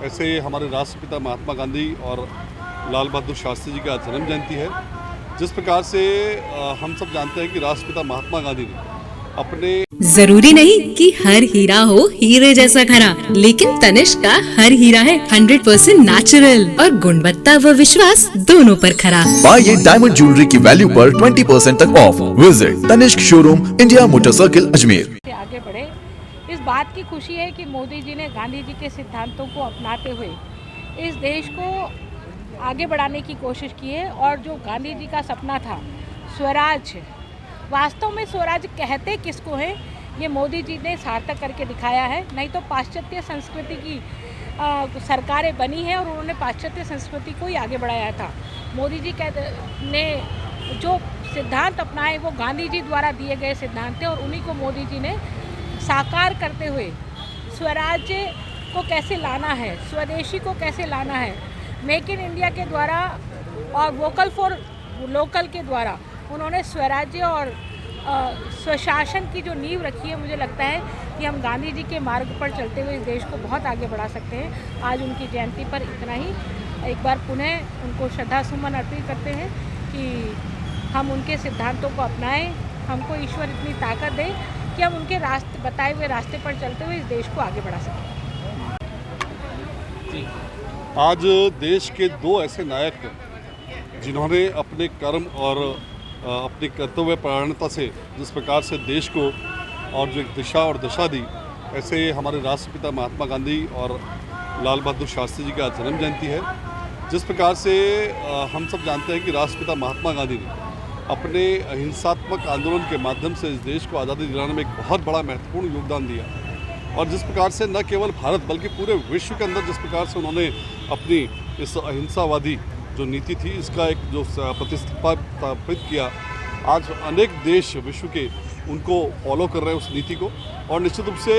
ऐसे हमारे राष्ट्रपिता महात्मा गांधी और लाल बहादुर शास्त्री जी का जन्म जयंती है। जिस प्रकार से हम सब जानते हैं कि राष्ट्रपिता महात्मा गांधी ने अपने जरूरी नहीं कि हर हीरा हो हीरे जैसा खरा, लेकिन तनिष्क का हर हीरा है 100% नेचुरल और गुणवत्ता व विश्वास दोनों पर खरा। पाइए डायमंड ज्वेलरी की वैल्यू पर 20% तक off. Visit Tanishq showroom, India motor circle, Ajmer. आगे बढ़े, इस बात की खुशी है कि मोदी जी ने गांधी जी के सिद्धांतों को अपनाते हुए इस देश को आगे बढ़ाने की कोशिश की है। और जो गांधी जी का सपना था स्वराज, वास्तव में स्वराज कहते किसको है, ये मोदी जी ने सार्थक करके दिखाया है। नहीं तो पाश्चात्य संस्कृति की सरकारें बनी हैं और उन्होंने पाश्चात्य संस्कृति को ही आगे बढ़ाया था। मोदी जी ने जो सिद्धांत अपनाए वो गांधी जी द्वारा दिए गए सिद्धांत थे और उन्हीं को मोदी जी ने साकार करते हुए स्वराज्य को कैसे लाना है, स्वदेशी को कैसे लाना है, मेक इन इंडिया के द्वारा और वोकल फॉर लोकल के द्वारा उन्होंने स्वराज्य और स्वशासन की जो नींव रखी है। मुझे लगता है कि हम गांधी जी के मार्ग पर चलते हुए इस देश को बहुत आगे बढ़ा सकते हैं। आज उनकी जयंती पर इतना ही। एक बार पुनः उनको श्रद्धा सुमन अर्पित करते हैं कि हम उनके सिद्धांतों को अपनाएं, हमको ईश्वर इतनी ताकत दे कि हम उनके रास्ते बताए हुए रास्ते पर चलते हुए इस देश को आगे बढ़ा सकें। आज देश के दो ऐसे नायक हैं जिन्होंने अपने कर्म और अपनी कर्तव्य परायणता से जिस प्रकार से देश को और जो एक दिशा और दशा दी, ऐसे हमारे राष्ट्रपिता महात्मा गांधी और लाल बहादुर शास्त्री जी का जन्म जयंती है। जिस प्रकार से हम सब जानते हैं कि राष्ट्रपिता महात्मा गांधी ने अपने अहिंसात्मक आंदोलन के माध्यम से इस देश को आज़ादी दिलाने में एक बहुत बड़ा महत्वपूर्ण योगदान दिया। और जिस प्रकार से न केवल भारत बल्कि पूरे विश्व के अंदर जिस प्रकार से उन्होंने अपनी इस अहिंसावादी जो नीति थी इसका एक जो प्रतिस्थापित किया, आज अनेक देश विश्व के उनको फॉलो कर रहे हैं उस नीति को। और निश्चित रूप से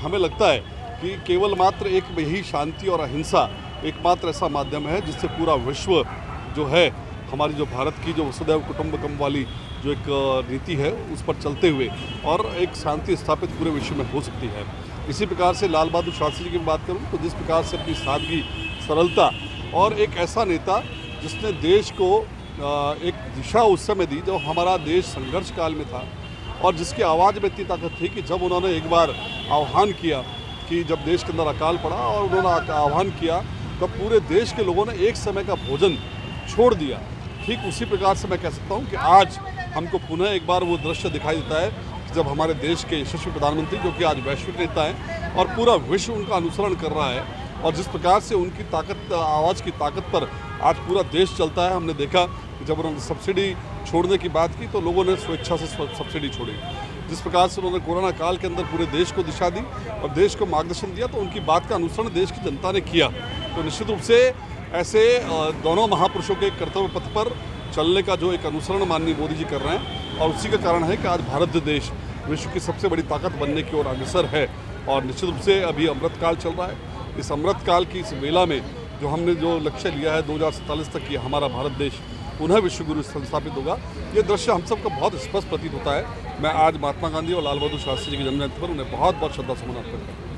हमें लगता है कि केवल मात्र एक यही शांति और अहिंसा एकमात्र ऐसा माध्यम है जिससे पूरा विश्व जो है हमारी जो भारत की जो वसुधैव कुटुंबकम वाली जो एक नीति है उस पर चलते हुए और एक शांति स्थापित पूरे विश्व में हो सकती है। इसी प्रकार से लाल बहादुर शास्त्री जी की बात करूं तो जिस प्रकार से अपनी सादगी, सरलता और एक ऐसा नेता जिसने देश को एक दिशा उस समय दी जब हमारा देश संघर्ष काल में था और जिसकी आवाज़ में इतनी ताकत थी कि जब उन्होंने एक बार आह्वान किया कि जब देश के अंदर अकाल पड़ा और उन्होंने आह्वान किया तब पूरे देश के लोगों ने एक समय का भोजन छोड़ दिया। ठीक उसी प्रकार से मैं कह सकता हूँ कि आज हमको पुनः एक बार वो दृश्य दिखाई देता है जब हमारे देश के यशस्वी प्रधानमंत्री जो कि आज वैश्विक नेता हैं और पूरा विश्व उनका अनुसरण कर रहा है और जिस प्रकार से उनकी ताकत, आवाज़ की ताकत पर आज पूरा देश चलता है। हमने देखा कि जब उन्होंने सब्सिडी छोड़ने की बात की तो लोगों ने स्वेच्छा से सब्सिडी छोड़ी। जिस प्रकार से उन्होंने कोरोना काल के अंदर पूरे देश को दिशा दी और देश को मार्गदर्शन दिया तो उनकी बात का अनुसरण देश की जनता ने किया। तो निश्चित रूप से ऐसे दोनों महापुरुषों के कर्तव्य पथ पर चलने का जो एक अनुसरण माननीय मोदी जी कर रहे हैं और उसी का कारण है कि आज भारत देश विश्व की सबसे बड़ी ताकत बनने की ओर अग्रसर है। और निश्चित रूप से अभी अमृतकाल चल रहा है। इस अमृतकाल की इस वेला में जो हमने जो लक्ष्य लिया है 2047 तक कि हमारा भारत देश पुनः विश्व गुरु स्थापित होगा, ये दृश्य हम सबका बहुत स्पष्ट प्रतीत होता है। मैं आज महात्मा गांधी और लाल बहादुर शास्त्री जी की जन्म जयंती पर उन्हें बहुत बहुत श्रद्धा सुमन अर्पित करता हूँ।